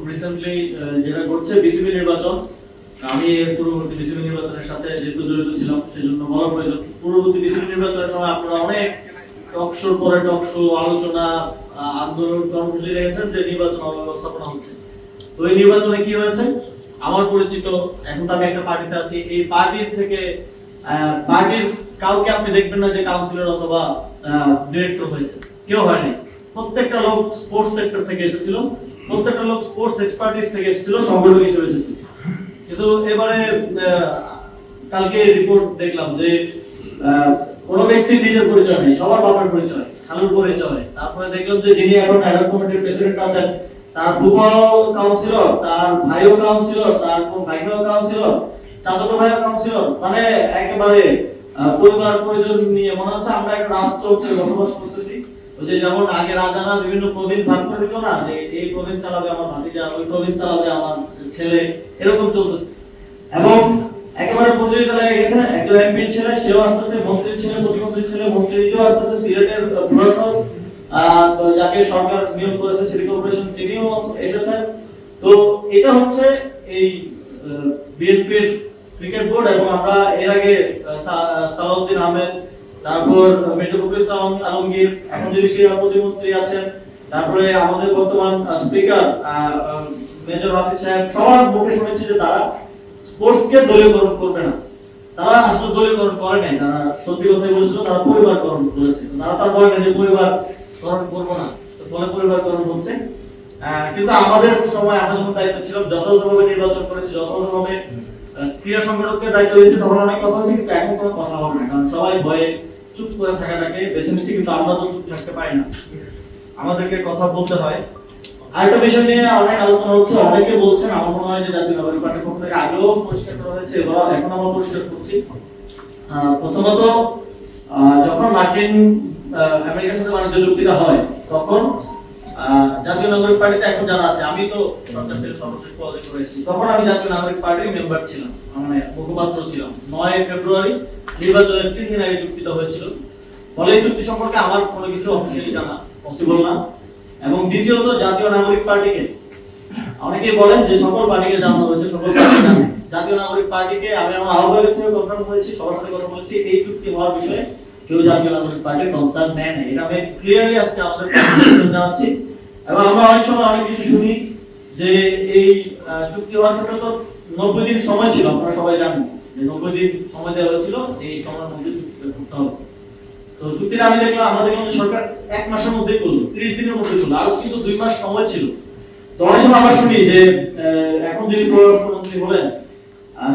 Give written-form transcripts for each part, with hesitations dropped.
খুব রিসেন্টলি যেটা ঘটছে বিসিবি নির্বাচন, আমি পূর্ববর্তী বিসিবি নির্বাচনের সাথে যেহেতু জড়িত ছিলাম সেজন্য বলা প্রয়োজন। পূর্ববর্তী বিসিবি নির্বাচনের সময় আপনারা অনেক টকশোর পরে টকশো, আলোচনা, আন্দোলন, কর্মসূচি রেখেছেন যে নির্বাচন অব্যবস্থাপনা হচ্ছে। তো এই নির্বাচনে কি হয়েছে, আমার পরিচিত, এখন তো আমি একটা পার্টিতে আছি, এই পার্টির থেকে পার্টির কাউকে আপনি দেখবেন না যে কাউন্সিলর অথবা ডিরেক্টর হয়েছে, কেউ হয়নি। প্রত্যেকটা লোক স্পোর্টস সেক্টর থেকে এসেছিল, প্রত্যেকটা লোক স্পোর্টস এক্সপার্টিস থেকে এসেছিল, সংগঠক হিসেবে এসেছিল। কিন্তু এবারে কালকে রিপোর্ট দেখলাম যে কোন ব্যক্তির নিজের পরিচয় নেই, সবার বাবার পরিচয়, খালুর পরিচয়। তারপরে দেখলাম যে যিনি এখন অ্যাডাল্ট কমিটির প্রেসিডেন্ট আছেন, তার ফুফাও কাউন্সিলর, তার ভাইও কাউন্সিলর, তার ভাইও কাউন্সিলর, চাচাতো ভাইও কাউন্সিলর। মানে একেবারে পরিবার পরিজন নিয়ে মনে হচ্ছে আমরা একটা রাষ্ট্রে বসবাস করতেছি। ওই যে যেমন আগে রাজারা বিভিন্ন প্রভিন্স ভাগ করে দিত না, যে এই প্রভিন্স চালাবে আমার ভাতিজা, ওই প্রভিন্স চালাবে আমার ছেলে, এরকম চলতেছে। এবং একেবারে প্রতিযোগিতা লেগে গেছে। একজন এমপির ছেলে সেও আসতেছে, মন্ত্রীর ছেলে, প্রতিমন্ত্রীর ছেলে, মন্ত্রীও আসতেছে, সিলেটের প্রশাসক যাকে সরকার নিয়োগ করেছে সিটি কর্পোরেশন, তিনিও এসেছেন। তো এটা হচ্ছে এই বিএনপির ক্রিকেট বোর্ড। এবং আমরা এর আগে সালাউদ্দিন আহমেদ, তারপর মেজর ফখরুল ইসলাম আলমগীর, এখন যিনি ক্রীড়া প্রতিমন্ত্রী আছেন, তারপরে আমাদের বর্তমান স্পিকার মেজর হাফিজ সাহেব, সবার মুখে শুনেছি যে তারা স্পোর্টসকে দলীয়করণ করবে না। তারা আসলে দলীয়করণ করে নাই, তারা সত্যি কথাই বলেছিল, তারা পরিবারকরণ করেছে। তারা তার বলে না যে পরিবারকরণ করবো না, বলে পরিবারকরণ হচ্ছে। কিন্তু আমাদের সময় আমরা যখন দায়িত্ব ছিল, যথাযথভাবে নির্বাচন করেছি, যথাযথভাবে ক্রীড়া সংগঠককে দায়িত্ব দিয়েছে, তখন অনেক কথা হয়েছে, কিন্তু এখন কোনো কথা হবে না, কারণ সবাই ভয়ে চুপ করে থাকাটাকে বেছে নিচ্ছে। কিন্তু আমরা তো চুপ থাকতে পারি না, আমাদেরকে কথা বলতে হয়। আরেকটা বিষয় নিয়ে অনেক আলোচনা হচ্ছে, অনেকে বলছেন, আমার মনে হয় যে জাতীয় নাগরিক পার্টির পক্ষ থেকে আগেও পরিষ্কার করা হয়েছে, এবার এখন আমরা পরিষ্কার করছি। প্রথমত যখন মার্কিন আমেরিকার সাথে বাণিজ্য চুক্তিটা হয়, তখন জাতীয় নাগরিক পার্টিতে এখন যারা আছে, আমি তো সরকার থেকে সর্বশেষ পদে করেছি, তখন আমি জাতীয় নাগরিক পার্টির মেম্বার ছিলাম, মানে মুখপাত্র ছিলাম। 9 ফেব্রুয়ারি নির্বাচনের 3 দিন আগে চুক্তিটা হয়েছিল, ফলে এই চুক্তি সম্পর্কে আমার কোনো কিছু অফিসিয়ালি জানা পসিবল না। এবং দ্বিতীয়ত জাতীয় নাগরিক পার্টিকে অনেকেই বলেন যে সকল পার্টিকে জানানো হয়েছে, সকল পার্টি জানে। জাতীয় নাগরিক পার্টিকে আমি আমার আহ্বায়ক থেকে কনফার্ম করেছি, সবার সাথে কথা বলেছি, এই চুক্তি হওয়ার বিষয়ে কেউ জাতীয় নাগরিক পার্টির কনসার্ন নেয় না। এটা আমি ক্লিয়ারলি আজকে আমাদের জানাচ্ছি। এবং আমরা অনেক সময় অনেক কিছু শুনি যে এই চুক্তি হওয়ার ক্ষেত্রে তো 90 দিন সময় ছিল, আপনারা সবাই জানেন যে 90 দিন সময় দেওয়া হয়েছিল, এই সময়ের মধ্যে চুক্তিটা করতে হবে। তো চুক্তিটা আমি দেখলাম, আমরা দেখলাম সরকার 1 মাসের মধ্যেই করলো, 30 দিনের মধ্যে করলো, আর কিন্তু 2 মাস সময় ছিল। তো অনেক সময় আমরা শুনি যে এখন যিনি প্রধানমন্ত্রী হলেন,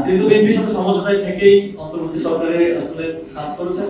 কিন্তু বিএনপির সাথে সমঝোতায় থেকেই অন্তর্বর্তী সরকারে আসলে কাজ করেছেন।